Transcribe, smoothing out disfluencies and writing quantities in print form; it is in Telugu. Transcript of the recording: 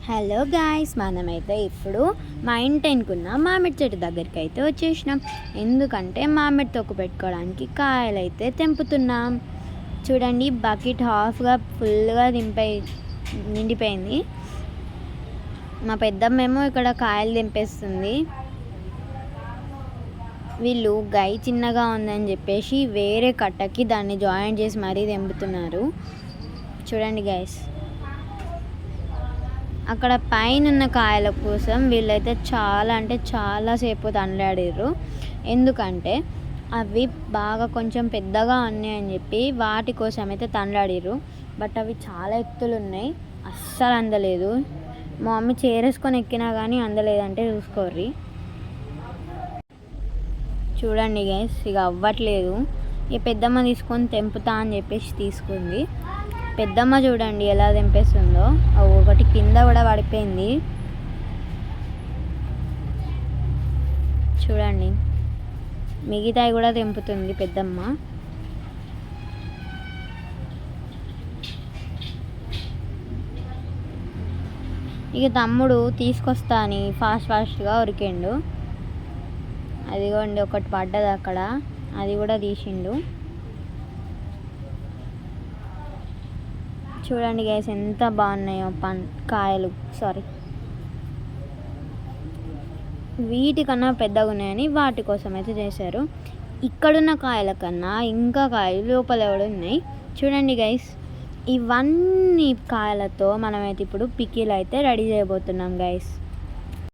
హలో గాయ్స్, మనమైతే ఇప్పుడు మా ఇంటి వెనుకున్న మామిడి చెట్టు దగ్గరికి అయితే వచ్చేసినాం. ఎందుకంటే మామిడి తొక్కు పెట్టుకోవడానికి కాయలు అయితే తెంపుతున్నాం. చూడండి, బకెట్ హాఫ్గా ఫుల్గా నిండిపోయింది. మా పెద్దమ్మేమో ఇక్కడ కాయలు తెంపేస్తుంది. వీళ్ళు గై చిన్నగా ఉందని చెప్పేసి వేరే కట్టకి దాన్ని జాయిన్ చేసి మరీ తెంపుతున్నారు. చూడండి గైస్, అక్కడ పైన ఉన్న కాయల కోసం వీళ్ళైతే చాలాసేపు తండ్లాడారు. ఎందుకంటే అవి బాగా కొంచెం పెద్దగా ఉన్నాయని చెప్పి వాటి కోసం అయితే తండ్లాడారు. బట్ అవి చాలా ఎత్తులు ఉన్నాయి, అస్సలు అందలేదు. మా మమ్మీ చేరేసుకొని ఎక్కినా కానీ అందలేదంటే చూసుకోర్రి. చూడండి గైస్, ఇక అవ్వట్లేదు. ఇక పెద్దమ్మ తీసుకొని తెంపుతా అని చెప్పేసి తీసుకుంది. పెద్దమ్మ చూడండి ఎలా తెంపేస్తుందో. ఒకటి కింద కూడా పడిపోయింది. చూడండి, మిగతాయి కూడా తెంపుతుంది పెద్దమ్మ. ఇక తమ్ముడు తీసుకొస్తా అని ఫాస్ట్గా ఉరికిండు. అదిగోండి, ఒకటి పడ్డది అక్కడ, అది కూడా తీసిండు. చూడండి గైస్, ఎంత బాగున్నాయో కాయలు. వీటికన్నా పెద్దగా ఉన్నాయని వాటి కోసం అయితే చేశారు. ఇక్కడున్న కాయల కన్నా ఇంకా కాయలు లోపల కూడా ఉన్నాయి. చూడండి గైస్, ఇవన్నీ కాయలతో మనమైతే ఇప్పుడు పికిల్ అయితే రెడీ చేయబోతున్నాం గైస్.